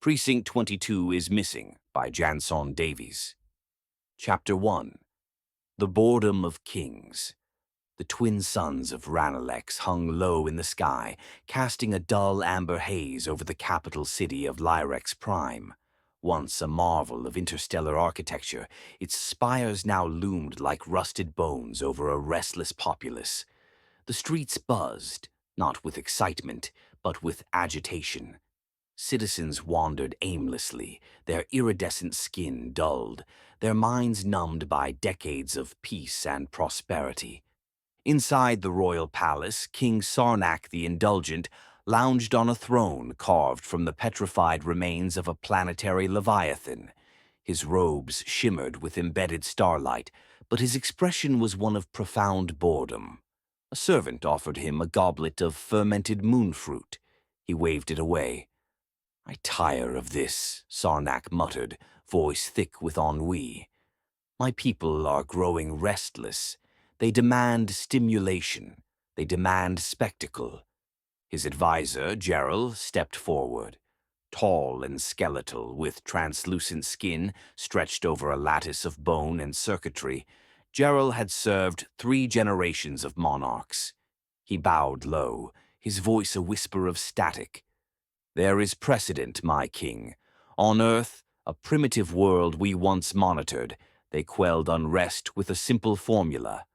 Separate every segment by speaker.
Speaker 1: Precinct 22 is Missing by Janson Davies. Chapter 1. The Boredom of Kings. The twin suns of Ranel hung low in the sky, casting a dull amber haze over the capital city of Lyrex Prime. Once a marvel of interstellar architecture, its spires now loomed like rusted bones over a restless populace. The streets buzzed, not with excitement, but with agitation. Citizens wandered aimlessly, their iridescent skin dulled, their minds numbed by decades of peace and prosperity. Inside the royal palace, King Sarnac the Indulgent lounged on a throne carved from the petrified remains of a planetary leviathan. His robes shimmered with embedded starlight, but his expression was one of profound boredom. A servant offered him a goblet of fermented moonfruit. He waved it away. "I tire of this," Sarnac muttered, voice thick with ennui. "My people are growing restless. They demand stimulation. They demand spectacle." His advisor, Gerald, stepped forward. Tall and skeletal, with translucent skin stretched over a lattice of bone and circuitry, Gerald had served 3 generations of monarchs. He bowed low, his voice a whisper of static. "There is precedent, my king. On Earth, a primitive world we once monitored, they quelled unrest with a simple formula.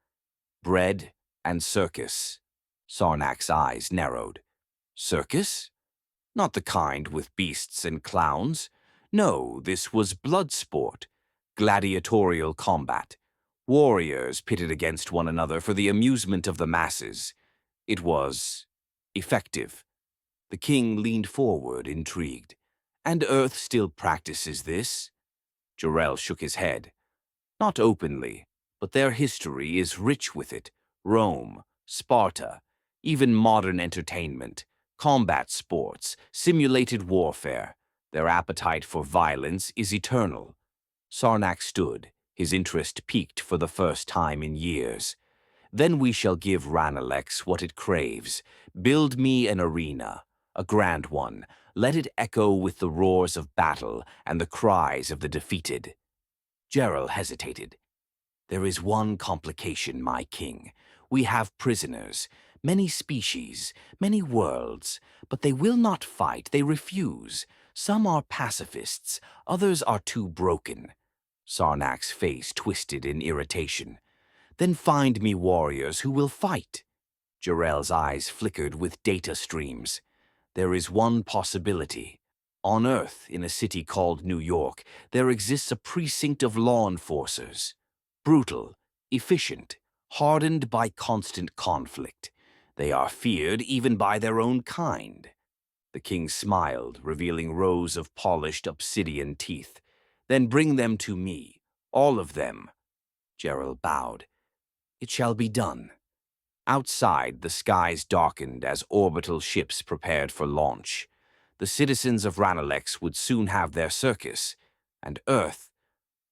Speaker 1: Bread and circus." Sarnac's eyes narrowed. "Circus? Not the kind with beasts and clowns. No, this was blood sport, gladiatorial combat. Warriors pitted against one another for the amusement of the masses. It was effective." The king leaned forward, intrigued. "And Earth still practices this?" Jarrell shook his head. "Not openly, but their history is rich with it. Rome, Sparta, even modern entertainment, combat sports, simulated warfare. Their appetite for violence is eternal." Sarnac stood, his interest piqued for the first time in years. "Then we shall give Ranel what it craves. Build me an arena. A grand one. Let it echo with the roars of battle and the cries of the defeated." Gerald hesitated. "There is one complication, my king. We have prisoners, many species, many worlds, but they will not fight, they refuse. Some are pacifists, others are too broken." Sarnac's face twisted in irritation. "Then find me warriors who will fight." Jarrell's eyes flickered with data streams. "There is one possibility. On Earth, in a city called New York, there exists a precinct of law enforcers. Brutal, efficient, hardened by constant conflict. They are feared even by their own kind." The king smiled, revealing rows of polished obsidian teeth. "Then bring them to me, all of them." Gerald bowed. "It shall be done." Outside, the skies darkened as orbital ships prepared for launch. The citizens of Ranel would soon have their circus, and Earth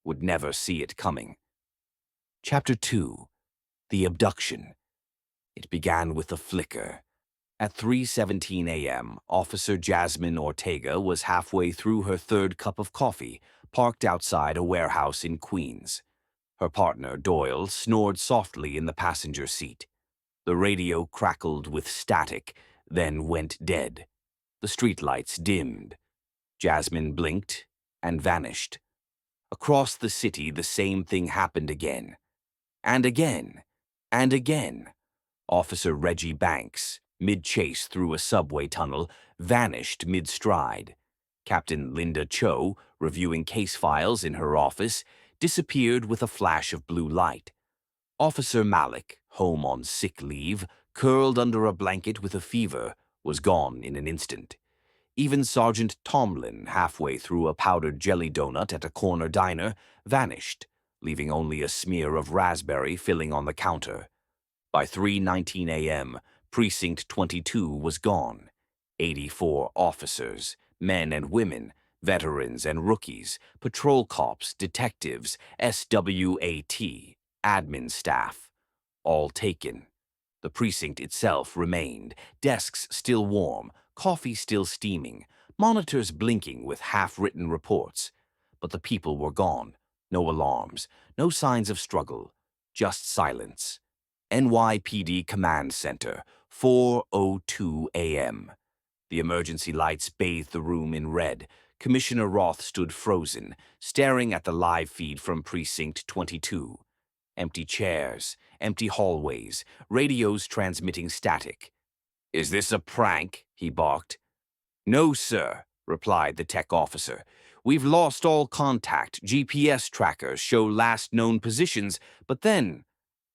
Speaker 1: would never see it coming. Chapter 2. The Abduction. It began with a flicker. At 3:17 a.m., Officer Jasmine Ortega was halfway through her 3rd cup of coffee, parked outside a warehouse in Queens. Her partner, Doyle, snored softly in the passenger seat. The radio crackled with static, then went dead. The streetlights dimmed. Jasmine blinked and vanished. Across the city, the same thing happened again. And again. And again. Officer Reggie Banks, mid-chase through a subway tunnel, vanished mid-stride. Captain Linda Cho, reviewing case files in her office, disappeared with a flash of blue light. Officer Malik, home on sick leave, curled under a blanket with a fever, was gone in an instant. Even Sergeant Tomlin, halfway through a powdered jelly donut at a corner diner, vanished, leaving only a smear of raspberry filling on the counter. By 3:19 a.m., Precinct 22 was gone. 84 officers, men and women, veterans and rookies, patrol cops, detectives, SWAT, admin staff, all taken. The precinct itself remained, desks still warm, coffee still steaming, monitors blinking with half-written reports. But the people were gone. No alarms, no signs of struggle, just silence. NYPD Command Center, 4:02 a.m. The emergency lights bathed the room in red. Commissioner Roth stood frozen, staring at the live feed from Precinct 22. Empty chairs, empty hallways, radios transmitting static. "Is this a prank?" he barked. "No, sir," replied the tech officer. "We've lost all contact. GPS trackers show last known positions, but then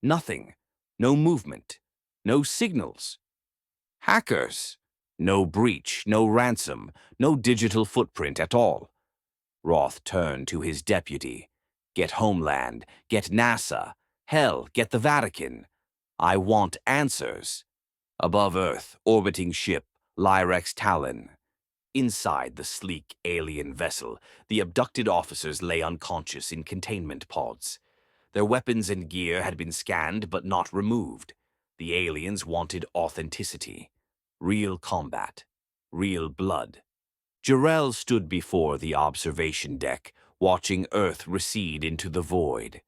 Speaker 1: nothing. No movement. No signals. Hackers. No breach, no ransom, no digital footprint at all." Roth turned to his deputy. "Get Homeland, get NASA, hell, get the Vatican. I want answers." Above Earth, orbiting ship, Lyrex Talon. Inside the sleek alien vessel, the abducted officers lay unconscious in containment pods. Their weapons and gear had been scanned but not removed. The aliens wanted authenticity. Real combat. Real blood. Jarrell stood before the observation deck, watching Earth recede into the void.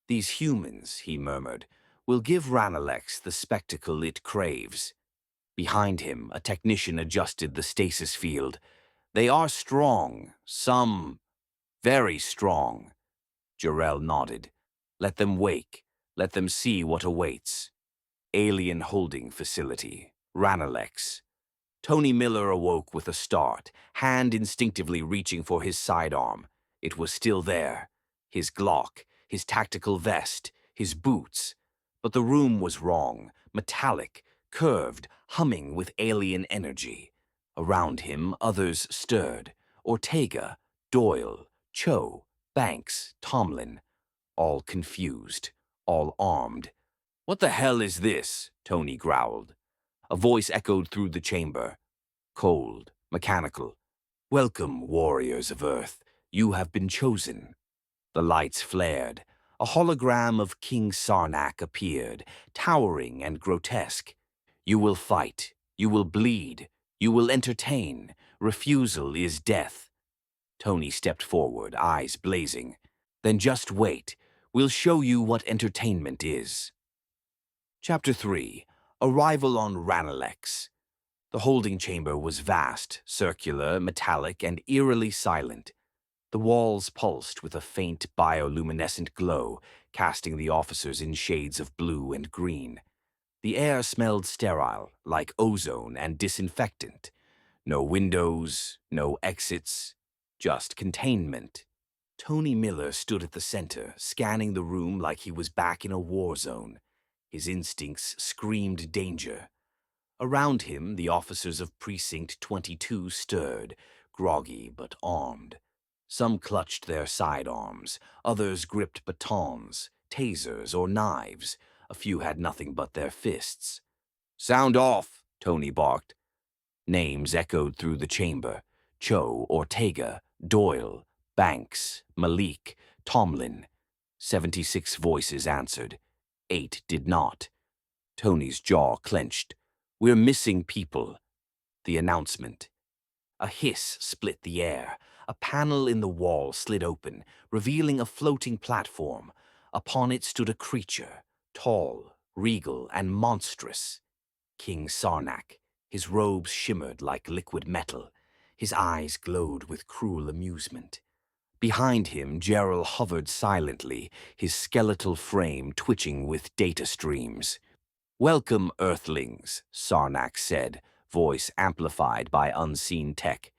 Speaker 1: "These humans," he murmured, "will give Ranelex the spectacle it craves." Behind him, a technician adjusted the stasis field. "They are strong. Some very strong." Jarrell nodded. "Let them wake. Let them see what awaits." Alien holding facility. Ranelex. Tony Miller awoke with a start, hand instinctively reaching for his sidearm. It was still there. His Glock, his tactical vest, his boots. But the room was wrong, metallic, curved, humming with alien energy. Around him, others stirred. Ortega, Doyle, Cho, Banks, Tomlin. All confused, all armed. "What the hell is this?" Tony growled. A voice echoed through the chamber. Cold, mechanical. "Welcome, warriors of Earth. You have been chosen." The lights flared. A hologram of King Sarnac appeared, towering and grotesque. "You will fight. You will bleed. You will entertain. Refusal is death." Tony stepped forward, eyes blazing. "Then just wait. We'll show you what entertainment is." Chapter 3. Arrival on Ranelex. The holding chamber was vast, circular, metallic, and eerily silent. The walls pulsed with a faint bioluminescent glow, casting the officers in shades of blue and green. The air smelled sterile, like ozone and disinfectant. No windows, no exits, just containment. Tony Miller stood at the center, scanning the room like he was back in a war zone. His instincts screamed danger. Around him, the officers of Precinct 22 stirred, groggy but armed. Some clutched their sidearms, others gripped batons, tasers, or knives. A few had nothing but their fists. "Sound off," Tony barked. Names echoed through the chamber. Cho, Ortega, Doyle, Banks, Malik, Tomlin. 76 voices answered. 8 did not. Tony's jaw clenched. "We're missing people." The announcement. A hiss split the air. A panel in the wall slid open, revealing a floating platform. Upon it stood a creature, tall, regal, and monstrous. King Sarnac. His robes shimmered like liquid metal. His eyes glowed with cruel amusement. Behind him, Gerald hovered silently, his skeletal frame twitching with data streams. "Welcome, Earthlings," Sarnac said, voice amplified by unseen tech.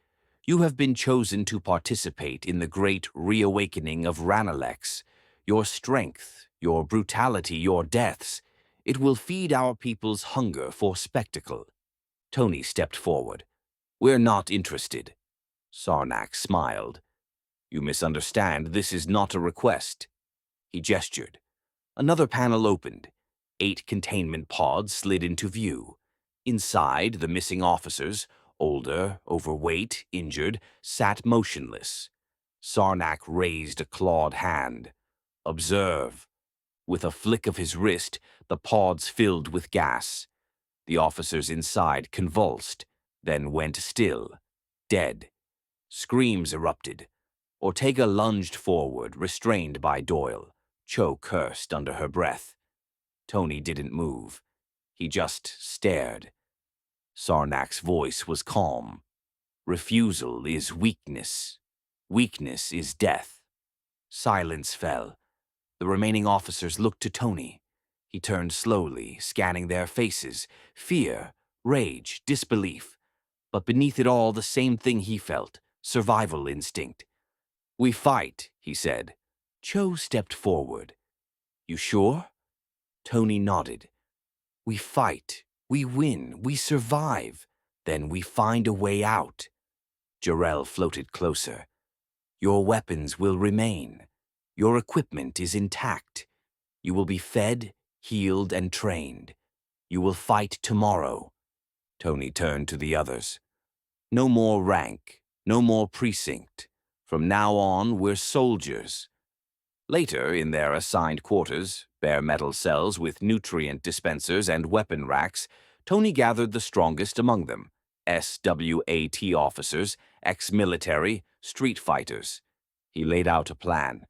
Speaker 1: "You have been chosen to participate in the great reawakening of Ranelex. Your strength, your brutality, your deaths, it will feed our people's hunger for spectacle." Tony stepped forward. "We're not interested." Sarnac smiled. "You misunderstand. This is not a request." He gestured. Another panel opened. 8 containment pods slid into view. Inside, the missing officers, older, overweight, injured, sat motionless. Sarnac raised a clawed hand. "Observe." With a flick of his wrist, the pods filled with gas. The officers inside convulsed, then went still. dead. Screams erupted. Ortega lunged forward, restrained by Doyle. Cho cursed under her breath. Tony didn't move. He just stared. Sarnac's voice was calm. Refusal is weakness. Weakness is death. Silence fell. The remaining officers looked to Tony. He turned slowly, scanning their faces. Fear, rage, disbelief. But beneath it all, the same thing he felt, survival instinct. "We fight," he said. Cho stepped forward. "You sure?" Tony nodded. "We fight. We win. We survive. Then we find a way out." Jarrell floated closer. "Your weapons will remain. Your equipment is intact. You will be fed, healed, and trained. You will fight tomorrow." Tony turned to the others. "No more rank. No more precinct. From now on, we're soldiers." Later, in their assigned quarters, bare metal cells with nutrient dispensers and weapon racks, Tony gathered the strongest among them: SWAT officers, ex-military, street fighters. He laid out a plan.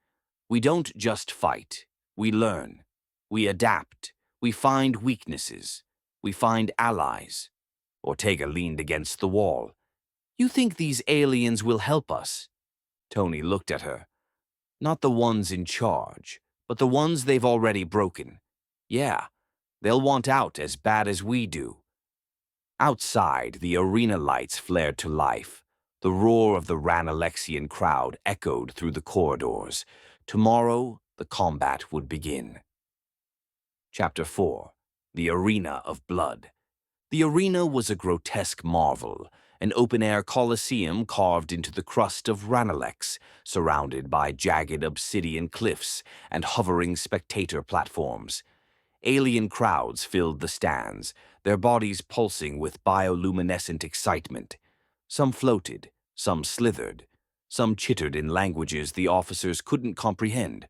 Speaker 1: "We don't just fight. We learn. We adapt. We find weaknesses. We find allies." Ortega leaned against the wall. "You think these aliens will help us?" Tony looked at her. "Not the ones in charge, but the ones they've already broken. Yeah, they'll want out as bad as we do." Outside, the arena lights flared to life. The roar of the Ranelexian crowd echoed through the corridors. Tomorrow, the combat would begin. Chapter 4. The Arena of Blood. The arena was a grotesque marvel, an open-air coliseum carved into the crust of Ranelex, surrounded by jagged obsidian cliffs and hovering spectator platforms. Alien crowds filled the stands, their bodies pulsing with bioluminescent excitement. Some floated, some slithered, some chittered in languages the officers couldn't comprehend,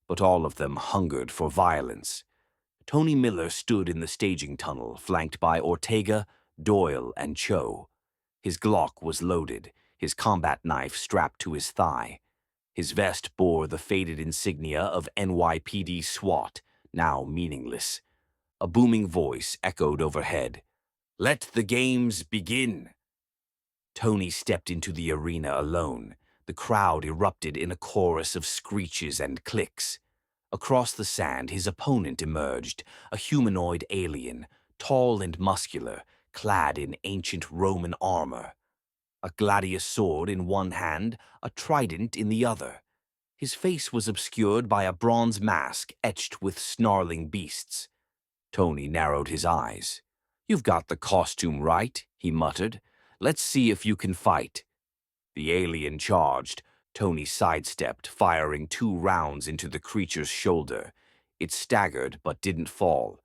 Speaker 1: but all of them hungered for violence. Tony Miller stood in the staging tunnel, flanked by Ortega, Doyle, and Cho. His Glock was loaded, his combat knife strapped to his thigh. His vest bore the faded insignia of NYPD SWAT, now meaningless. A booming voice echoed overhead. "Let the games begin." Tony stepped into the arena alone. The crowd erupted in a chorus of screeches and clicks. Across the sand, his opponent emerged, a humanoid alien, tall and muscular, clad in ancient Roman armor. A gladiator sword in one hand, a trident in the other. His face was obscured by a bronze mask etched with snarling beasts. Tony narrowed his eyes. "You've got the costume right," he muttered. "Let's see if you can fight." The alien charged. Tony sidestepped, firing 2 rounds into the creature's shoulder. It staggered but didn't fall.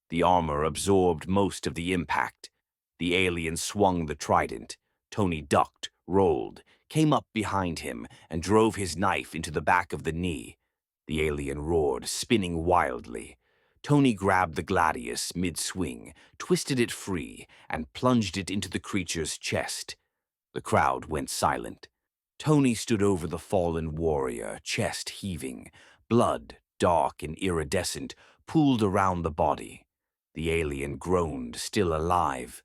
Speaker 1: The armor absorbed most of the impact. The alien swung the trident. Tony ducked, rolled, came up behind him, and drove his knife into the back of the knee. The alien roared, spinning wildly. Tony grabbed the gladius mid-swing, twisted it free, and plunged it into the creature's chest. The crowd went silent. Tony stood over the fallen warrior, chest heaving. Blood, dark and iridescent, pooled around the body. The alien groaned, still alive.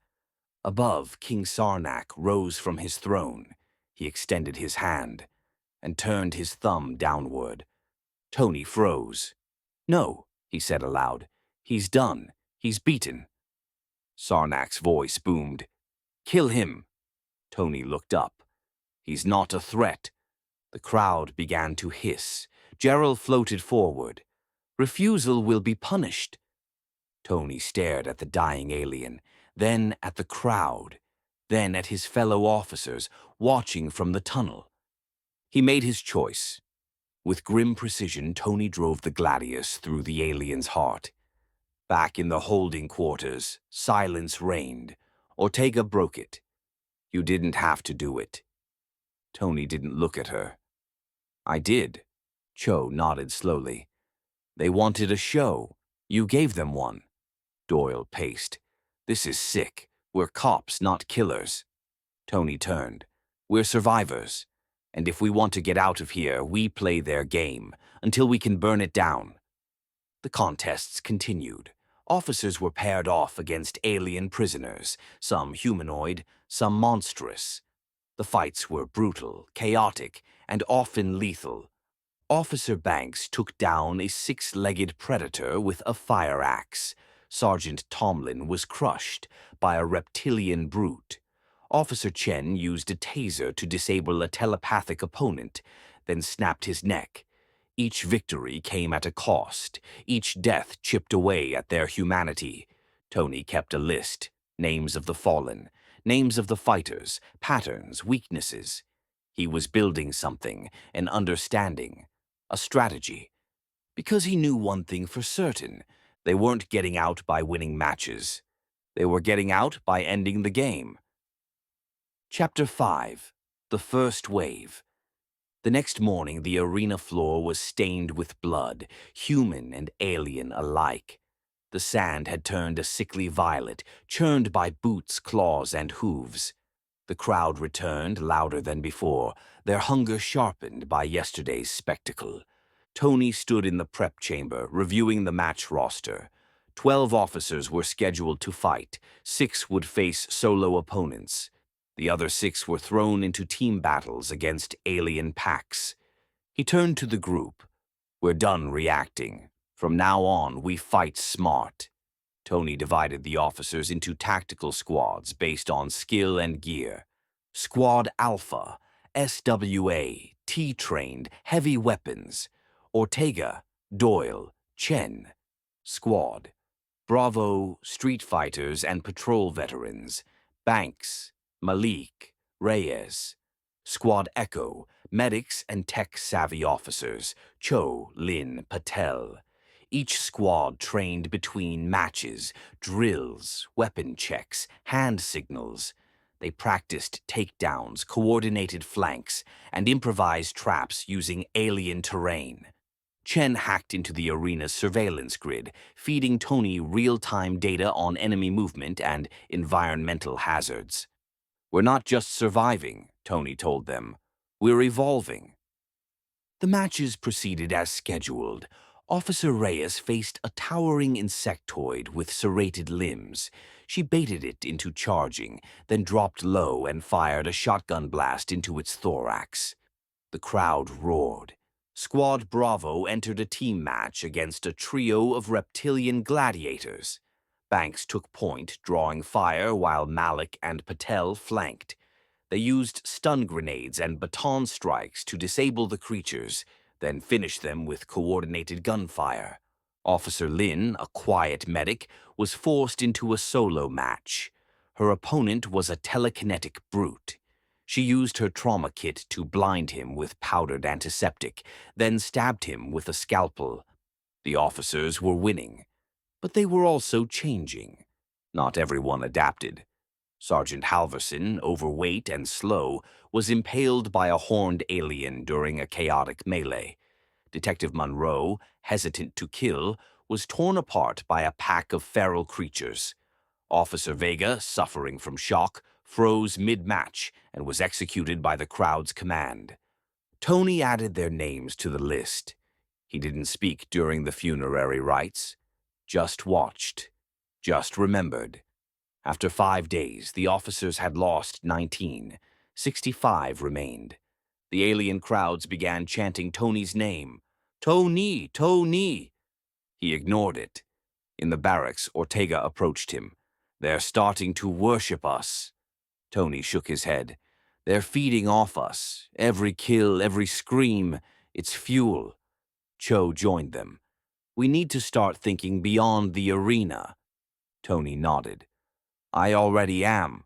Speaker 1: Above, King Sarnac rose from his throne. He extended his hand and turned his thumb downward. Tony froze. "No," he said aloud. "He's done. He's beaten." Sarnac's voice boomed. "Kill him." Tony looked up. "He's not a threat." The crowd began to hiss. Gerald floated forward. "Refusal will be punished." Tony stared at the dying alien, then at the crowd, then at his fellow officers watching from the tunnel. He made his choice. With grim precision, Tony drove the gladius through the alien's heart. Back in the holding quarters, silence reigned. Ortega broke it. "You didn't have to do it." Tony didn't look at her. "I did." Cho nodded slowly. "They wanted a show. You gave them one." Doyle paced. "This is sick. We're cops, not killers." Tony turned. We're survivors, and if we want to get out of here, we play their game until we can burn it down. The contests continued. Officers were paired off against alien prisoners, some humanoid, some monstrous. The fights were brutal, chaotic, and often lethal. Officer Banks took down a six-legged predator with a fire axe. Sergeant Tomlin was crushed by a reptilian brute. Officer Chen used a taser to disable a telepathic opponent, then snapped his neck. Each victory came at a cost. Each death chipped away at their humanity. Tony kept a list, names of the fallen, names of the fighters, patterns, weaknesses. He was building something, an understanding, a strategy. Because he knew one thing for certain, they weren't getting out by winning matches. They were getting out by ending the game. Chapter 5. The First Wave. The next morning, the arena floor was stained with blood, human and alien alike. The sand had turned a sickly violet, churned by boots, claws, and hooves. The crowd returned louder than before, their hunger sharpened by yesterday's spectacle. Tony stood in the prep chamber, reviewing the match roster. 12 officers were scheduled to fight. 6 would face solo opponents. The other 6 were thrown into team battles against alien packs. He turned to the group. We're done reacting. From now on, we fight smart. Tony divided the officers into tactical squads based on skill and gear. Squad Alpha, SWA, T-trained, heavy weapons. Ortega, Doyle, Chen. Squad Bravo, street fighters and patrol veterans. Banks, Malik, Reyes. Squad Echo, medics and tech-savvy officers. Cho, Lin, Patel. Each squad trained between matches, drills, weapon checks, hand signals. They practiced takedowns, coordinated flanks, and improvised traps using alien terrain. Chen hacked into the arena's surveillance grid, feeding Tony real-time data on enemy movement and environmental hazards. We're not just surviving, Tony told them. We're evolving. The matches proceeded as scheduled. Officer Reyes faced a towering insectoid with serrated limbs. She baited it into charging, then dropped low and fired a shotgun blast into its thorax. The crowd roared. Squad Bravo entered a team match against a trio of reptilian gladiators. Banks took point, drawing fire while Malik and Patel flanked. They used stun grenades and baton strikes to disable the creatures, then finished them with coordinated gunfire. Officer Lin, a quiet medic, was forced into a solo match. Her opponent was a telekinetic brute. She used her trauma kit to blind him with powdered antiseptic, then stabbed him with a scalpel. The officers were winning, but they were also changing. Not everyone adapted. Sergeant Halverson, overweight and slow, was impaled by a horned alien during a chaotic melee. Detective Monroe, hesitant to kill, was torn apart by a pack of feral creatures. Officer Vega, suffering from shock, froze mid-match and was executed by the crowd's command. Tony added their names to the list. He didn't speak during the funerary rites. Just watched. Just remembered. After 5 days, the officers had lost 19. 65 remained. The alien crowds began chanting Tony's name. Tony! Tony! He ignored it. In the barracks, Ortega approached him. They're starting to worship us. Tony shook his head. They're feeding off us. Every kill, every scream, it's fuel. Cho joined them. We need to start thinking beyond the arena. Tony nodded. I already am.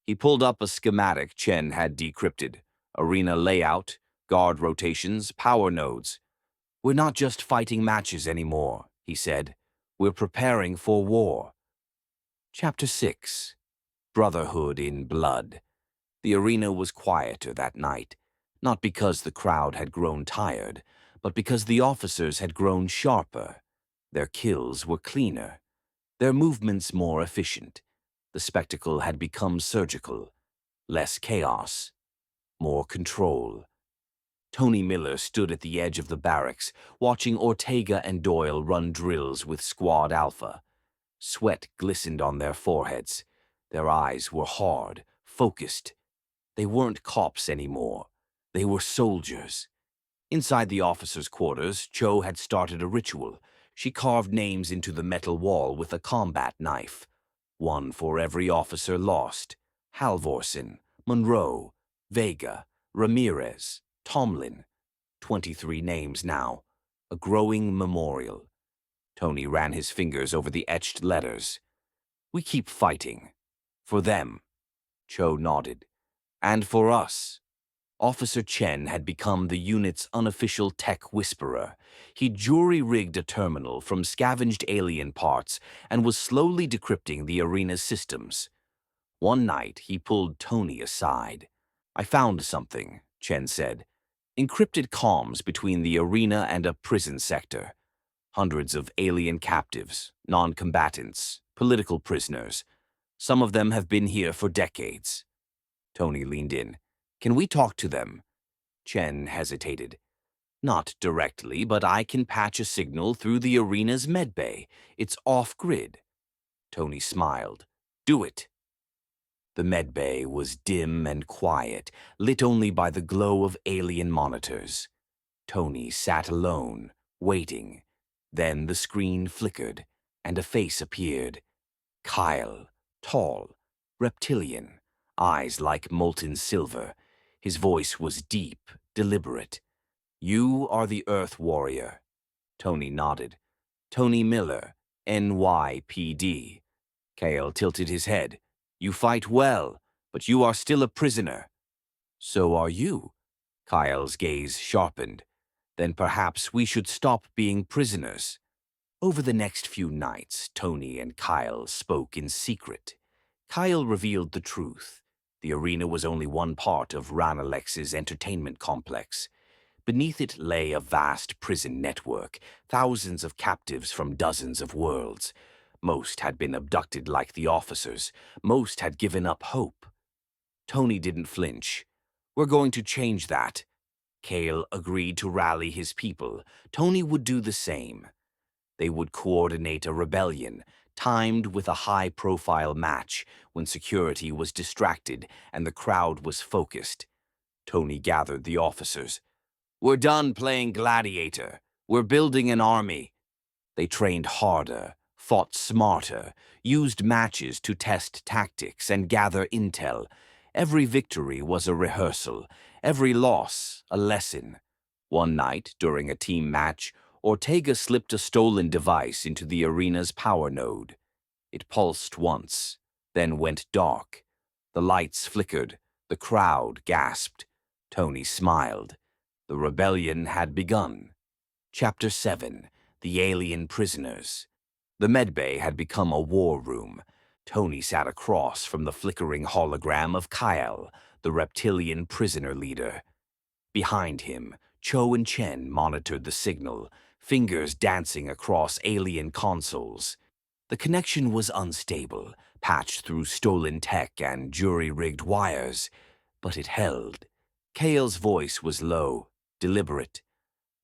Speaker 1: He pulled up a schematic Chen had decrypted. Arena layout, guard rotations, power nodes. We're not just fighting matches anymore, he said. We're preparing for war. Chapter 6. Brotherhood in Blood. The arena was quieter that night, not because the crowd had grown tired, but because the officers had grown sharper. Their kills were cleaner, their movements more efficient. The spectacle had become surgical. Less chaos, more control. Tony Miller stood at the edge of the barracks, watching Ortega and Doyle run drills with Squad Alpha. Sweat glistened on their foreheads. Their eyes were hard, focused. They weren't cops anymore. They were soldiers. Inside the officers' quarters, Cho had started a ritual. She carved names into the metal wall with a combat knife. One for every officer lost. Halvorsen, Monroe, Vega, Ramirez, Tomlin. 23 names now. A growing memorial. Tony ran his fingers over the etched letters. We keep fighting. For them. Cho nodded. And for us. Officer Chen had become the unit's unofficial tech whisperer. He jury-rigged a terminal from scavenged alien parts and was slowly decrypting the arena's systems. One night, he pulled Tony aside. I found something, Chen said. Encrypted comms between the arena and a prison sector. Hundreds of alien captives, non-combatants, political prisoners. Some of them have been here for decades. Tony leaned in. Can we talk to them? Chen hesitated. Not directly, but I can patch a signal through the arena's medbay. It's off-grid. Tony smiled. Do it. The medbay was dim and quiet, lit only by the glow of alien monitors. Tony sat alone, waiting. Then the screen flickered, and a face appeared. Kyle, tall, reptilian, eyes like molten silver. His voice was deep, deliberate. You are the Earth Warrior. Tony nodded. Tony Miller, NYPD. Kyle tilted his head. You fight well, but you are still a prisoner. So are you. Kyle's gaze sharpened. Then perhaps we should stop being prisoners. Over the next few nights, Tony and Kyle spoke in secret. Kyle revealed the truth. The arena was only one part of Ranel's entertainment complex. Beneath it lay a vast prison network, thousands of captives from dozens of worlds. Most had been abducted like the officers. Most had given up hope. Tony didn't flinch. We're going to change that. Kale agreed to rally his people. Tony would do the same. They would coordinate a rebellion, timed with a high-profile match when security was distracted and the crowd was focused. Tony gathered the officers. We're done playing gladiator. We're building an army. They trained harder, fought smarter, used matches to test tactics and gather intel. Every victory was a rehearsal, every loss a lesson. One night, during a team match, Ortega slipped a stolen device into the arena's power node. It pulsed once, then went dark. The lights flickered. The crowd gasped. Tony smiled. The rebellion had begun. Chapter 7. The Alien Prisoners. The medbay had become a war room. Tony sat across from the flickering hologram of Kyle, the reptilian prisoner leader. Behind him, Cho and Chen monitored the signal, fingers dancing across alien consoles. The connection was unstable, patched through stolen tech and jury-rigged wires, but it held. Kale's voice was low, deliberate.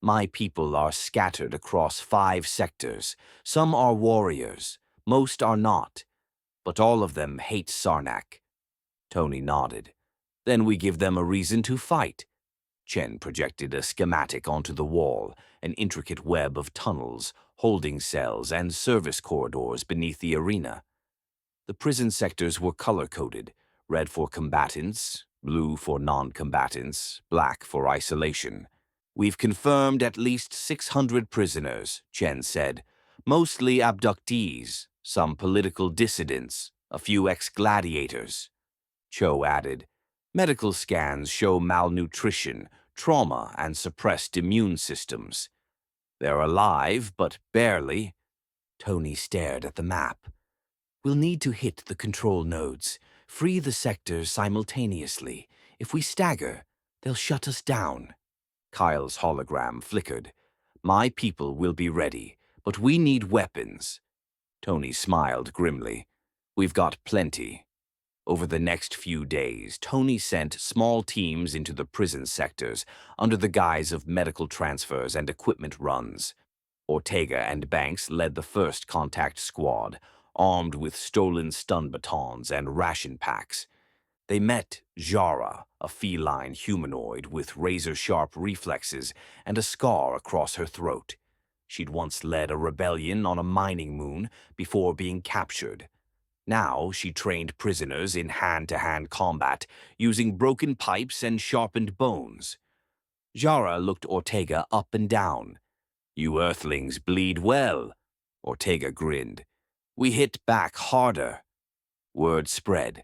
Speaker 1: My people are scattered across 5 sectors. Some are warriors, most are not, but all of them hate Sarnac. Tony nodded. Then we give them a reason to fight. Chen projected a schematic onto the wall, an intricate web of tunnels, holding cells, and service corridors beneath the arena. The prison sectors were color-coded, red for combatants, blue for non-combatants, black for isolation. We've confirmed at least 600 prisoners, Chen said, mostly abductees, some political dissidents, a few ex-gladiators. Cho added, medical scans show malnutrition, trauma, and suppressed immune systems. They're alive, but barely. Tony stared at the map. We'll need to hit the control nodes, free the sectors simultaneously. If we stagger, they'll shut us down. Kyle's hologram flickered. My people will be ready, but we need weapons. Tony smiled grimly. We've got plenty. Over the next few days, Tony sent small teams into the prison sectors under the guise of medical transfers and equipment runs. Ortega and Banks led the first contact squad, armed with stolen stun batons and ration packs. They met Jara, a feline humanoid with razor-sharp reflexes and a scar across her throat. She'd once led a rebellion on a mining moon before being captured. Now she trained prisoners in hand-to-hand combat, using broken pipes and sharpened bones. Jara looked Ortega up and down. "You Earthlings bleed well," Ortega grinned. "We hit back harder." Word spread.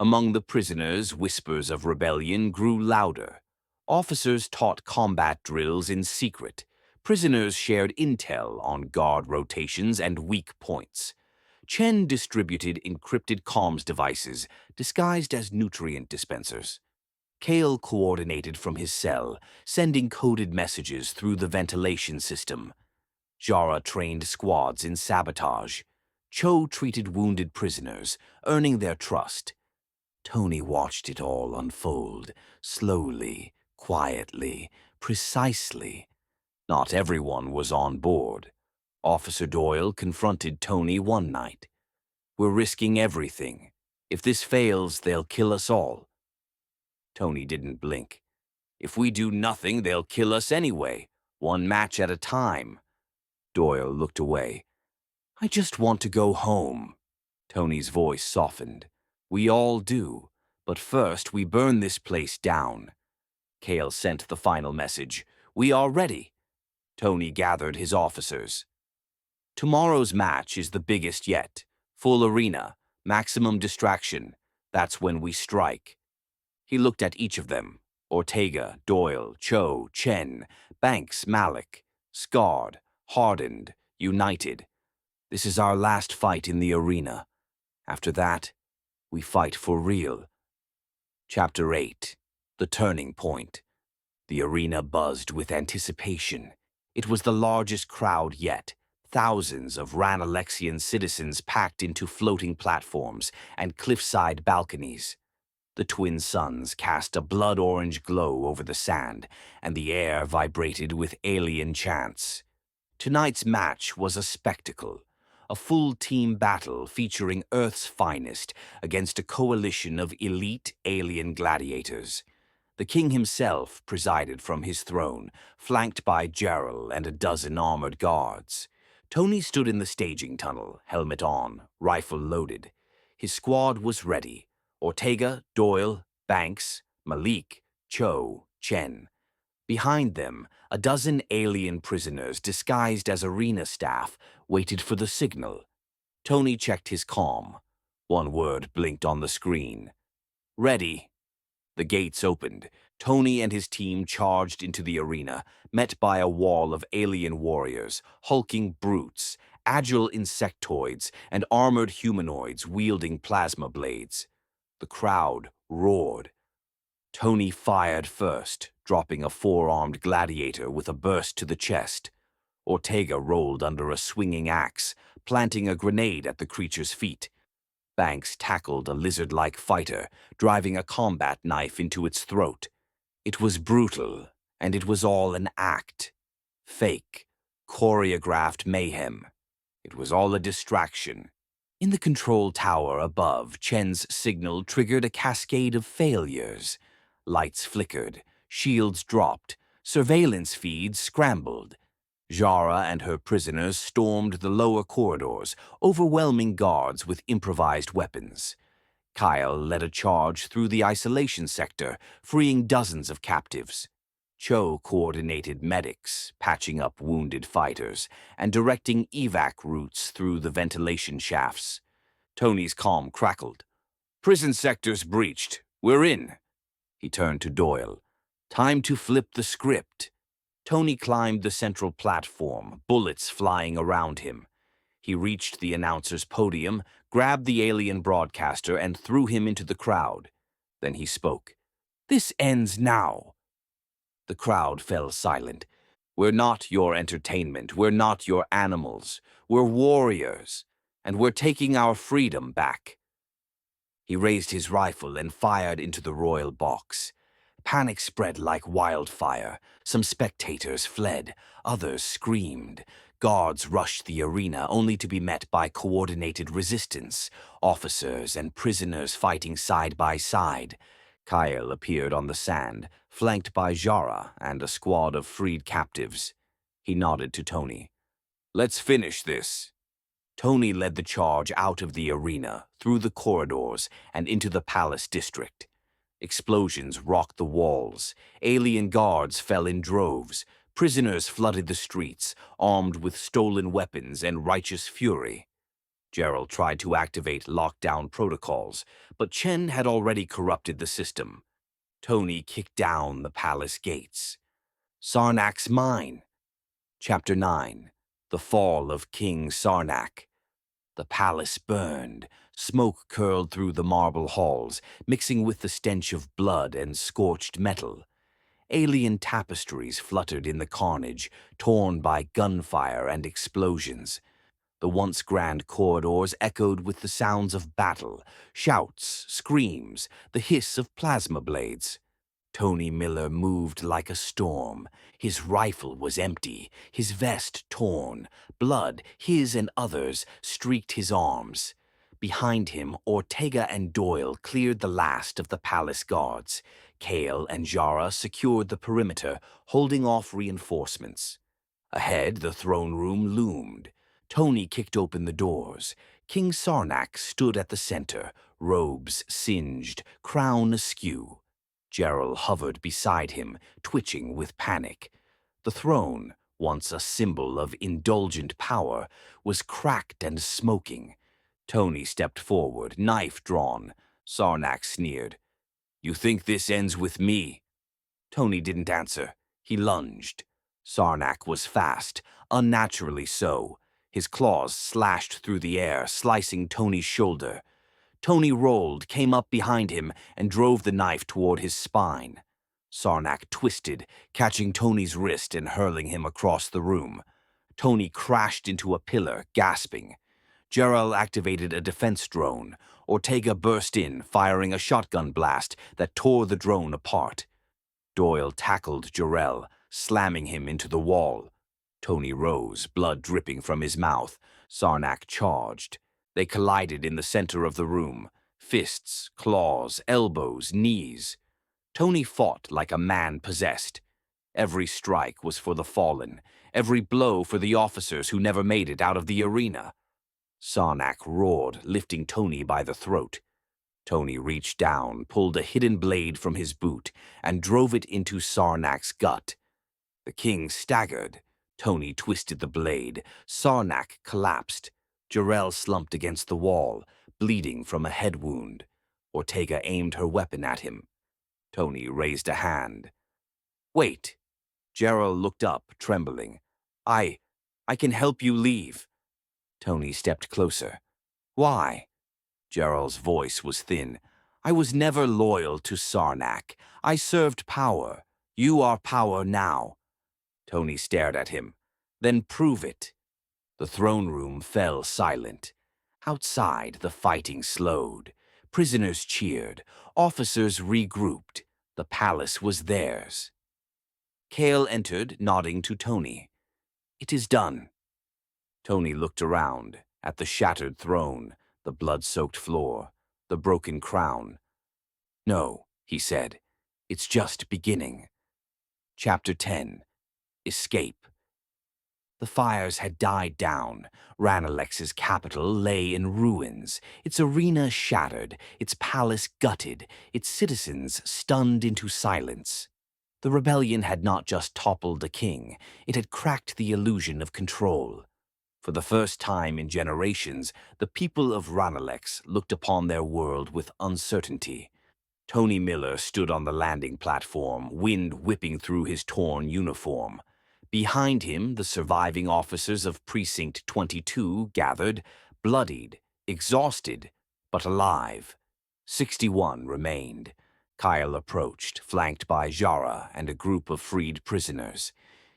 Speaker 1: Among the prisoners, whispers of rebellion grew louder. Officers taught combat drills in secret. Prisoners shared intel on guard rotations and weak points. Chen distributed encrypted comms devices disguised as nutrient dispensers. Kale coordinated from his cell, sending coded messages through the ventilation system. Jara trained squads in sabotage. Cho treated wounded prisoners, earning their trust. Tony watched it all unfold, slowly, quietly, precisely. Not everyone was on board. Officer Doyle confronted Tony one night. "We're risking everything. If this fails, they'll kill us all." Tony didn't blink. "If we do nothing, they'll kill us anyway, one match at a time." Doyle looked away. "I just want to go home." Tony's voice softened. "We all do, but first we burn this place down." Kale sent the final message. "We are ready." Tony gathered his officers. "Tomorrow's match is the biggest yet. Full arena, maximum distraction. That's when we strike." He looked at each of them. Ortega, Doyle, Cho, Chen, Banks, Malik. Scarred, hardened, united. "This is our last fight in the arena. After that, we fight for real." Chapter 8. The Turning Point. The arena buzzed with anticipation. It was the largest crowd yet. Thousands of Ranelexian citizens packed into floating platforms and cliffside balconies. The twin suns cast a blood-orange glow over the sand, and the air vibrated with alien chants. Tonight's match was a spectacle, a full-team battle featuring Earth's finest against a coalition of elite alien gladiators. The king himself presided from his throne, flanked by Gerald and a dozen armored guards. Tony stood in the staging tunnel, helmet on, rifle loaded. His squad was ready. Ortega, Doyle, Banks, Malik, Cho, Chen. Behind them, a dozen alien prisoners disguised as arena staff waited for the signal. Tony checked his comm. One word blinked on the screen. "Ready." The gates opened. Tony and his team charged into the arena, met by a wall of alien warriors, hulking brutes, agile insectoids, and armored humanoids wielding plasma blades. The crowd roared. Tony fired first, dropping a four-armed gladiator with a burst to the chest. Ortega rolled under a swinging axe, planting a grenade at the creature's feet. Banks tackled a lizard-like fighter, driving a combat knife into its throat. It was brutal, and it was all an act. Fake, choreographed mayhem. It was all a distraction. In the control tower above, Chen's signal triggered a cascade of failures. Lights flickered, shields dropped, surveillance feeds scrambled. Jara and her prisoners stormed the lower corridors, overwhelming guards with improvised weapons. Kyle led a charge through the isolation sector, freeing dozens of captives. Cho coordinated medics, patching up wounded fighters, and directing evac routes through the ventilation shafts. Tony's comm crackled. "Prison sector's breached. We're in." He turned to Doyle. "Time to flip the script." Tony climbed the central platform, bullets flying around him. He reached the announcer's podium, grabbed the alien broadcaster, and threw him into the crowd. Then he spoke. "This ends now." The crowd fell silent. "We're not your entertainment. We're not your animals. We're warriors, and we're taking our freedom back." He raised his rifle and fired into the royal box. Panic spread like wildfire. Some spectators fled, others screamed. Guards rushed the arena only to be met by coordinated resistance, officers and prisoners fighting side by side. Kyle appeared on the sand, flanked by Jara and a squad of freed captives. He nodded to Tony. "Let's finish this." Tony led the charge out of the arena, through the corridors, and into the palace district. Explosions rocked the walls. Alien guards fell in droves. Prisoners flooded the streets, armed with stolen weapons and righteous fury. Gerald tried to activate lockdown protocols, but Chen had already corrupted the system. Tony kicked down the palace gates. Sarnac's mine. Chapter 9. The Fall of King Sarnac. The palace burned. Smoke curled through the marble halls, mixing with the stench of blood and scorched metal. Alien tapestries fluttered in the carnage, torn by gunfire and explosions. The once grand corridors echoed with the sounds of battle, shouts, screams, the hiss of plasma blades. Tony Miller moved like a storm. His rifle was empty, his vest torn. Blood, his and others, streaked his arms. Behind him, Ortega and Doyle cleared the last of the palace guards. Kale and Jara secured the perimeter, holding off reinforcements. Ahead, the throne room loomed. Tony kicked open the doors. King Sarnac stood at the center, robes singed, crown askew. Gerald hovered beside him, twitching with panic. The throne, once a symbol of indulgent power, was cracked and smoking. Tony stepped forward, knife drawn. Sarnac sneered. "You think this ends with me?" Tony didn't answer. He lunged. Sarnac was fast, unnaturally so. His claws slashed through the air, slicing Tony's shoulder. Tony rolled, came up behind him, and drove the knife toward his spine. Sarnac twisted, catching Tony's wrist and hurling him across the room. Tony crashed into a pillar, gasping. Gerald activated a defense drone. Ortega burst in, firing a shotgun blast that tore the drone apart. Doyle tackled Jarrell, slamming him into the wall. Tony rose, blood dripping from his mouth. Sarnac charged. They collided in the center of the room. Fists, claws, elbows, knees. Tony fought like a man possessed. Every strike was for the fallen. Every blow for the officers who never made it out of the arena. Sarnac roared, lifting Tony by the throat. Tony reached down, pulled a hidden blade from his boot, and drove it into Sarnac's gut. The king staggered. Tony twisted the blade. Sarnac collapsed. Jarrell slumped against the wall, bleeding from a head wound. Ortega aimed her weapon at him. Tony raised a hand. "Wait." Jarrell looked up, trembling. I can help you leave." Tony stepped closer. "Why?" Jarrell's voice was thin. "I was never loyal to Sarnac. I served power. You are power now." Tony stared at him. "Then prove it." The throne room fell silent. Outside, the fighting slowed. Prisoners cheered. Officers regrouped. The palace was theirs. Kale entered, nodding to Tony. "It is done." Tony looked around, at the shattered throne, the blood-soaked floor, the broken crown. "No," he said. "It's just beginning." Chapter 10. Escape. The fires had died down. Ranelex's capital lay in ruins, its arena shattered, its palace gutted, its citizens stunned into silence. The rebellion had not just toppled a king, it had cracked the illusion of control. For the first time in generations, the people of Ranelex looked upon their world with uncertainty. Tony Miller stood on the landing platform, wind whipping through his torn uniform. Behind him, the surviving officers of Precinct 22 gathered, bloodied, exhausted, but alive. 61 remained. Kyle approached, flanked by Jara and a group of freed prisoners.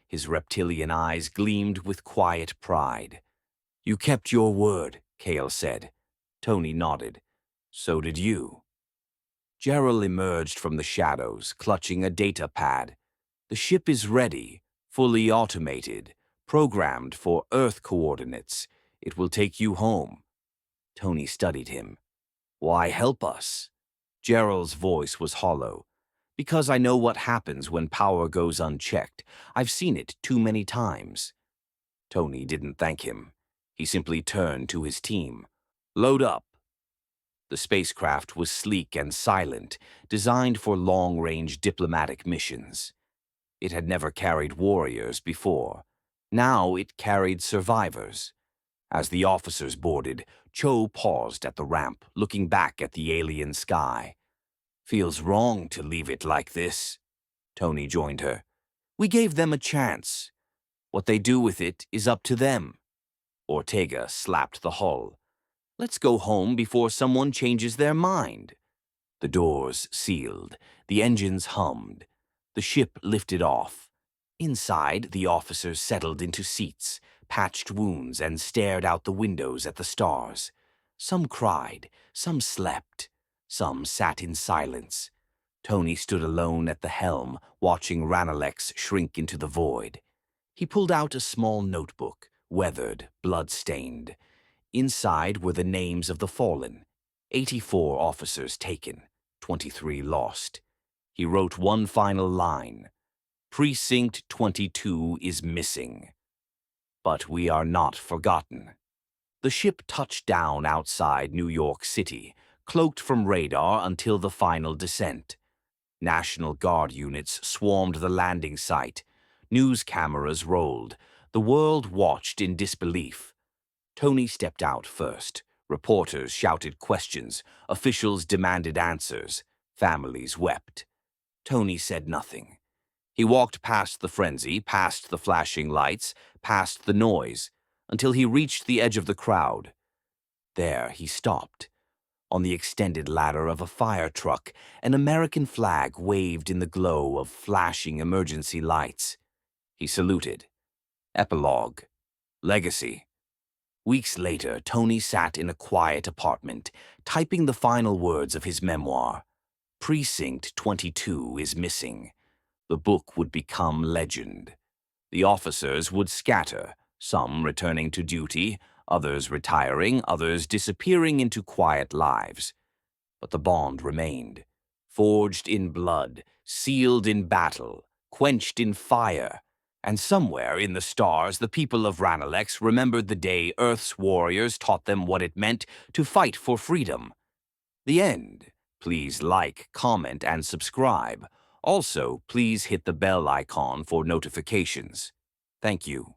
Speaker 1: His reptilian eyes gleamed with quiet pride. "You kept your word," Kale said. Tony nodded. So did you. Gerald emerged from the shadows, clutching a data pad. The ship is ready, fully automated, programmed for Earth coordinates. It will take you home. Tony studied him. Why help us? Gerald's voice was hollow. Because I know what happens when power goes unchecked. I've seen it too many times. Tony didn't thank him. He simply turned to his team. Load up. The spacecraft was sleek and silent, designed for long-range diplomatic missions. It had never carried warriors before. Now it carried survivors. As the officers boarded, Cho paused at the ramp, looking back at the alien sky. Feels wrong to leave it like this. Tony joined her. We gave them a chance. What they do with it is up to them. Ortega slapped the hull. Let's go home before someone changes their mind. The doors sealed. The engines hummed. The ship lifted off. Inside, the officers settled into seats, patched wounds, and stared out the windows at the stars. Some cried, some slept, some sat in silence. Tony stood alone at the helm, watching Ranel's shrink into the void. He pulled out a small notebook, weathered, blood-stained. Inside were the names of the fallen. 84 officers taken, 23 lost. He wrote one final line. Precinct 22 is missing. But we are not forgotten. The ship touched down outside New York City, cloaked from radar until the final descent. National Guard units swarmed the landing site. News cameras rolled. The world watched in disbelief. Tony stepped out first. Reporters shouted questions. Officials demanded answers. Families wept. Tony said nothing. He walked past the frenzy, past the flashing lights, past the noise, until he reached the edge of the crowd. There he stopped. On the extended ladder of a fire truck, an American flag waved in the glow of flashing emergency lights. He saluted. Epilogue. Legacy. Weeks later, Tony sat in a quiet apartment, typing the final words of his memoir. Precinct 22 is missing. The book would become legend. The officers would scatter, some returning to duty, others retiring, others disappearing into quiet lives. But the bond remained, forged in blood, sealed in battle, quenched in fire. And somewhere in the stars, the people of Ranel remembered the day Earth's warriors taught them what it meant to fight for freedom. The end. Please like, comment, and subscribe. Also, please hit the bell icon for notifications. Thank you.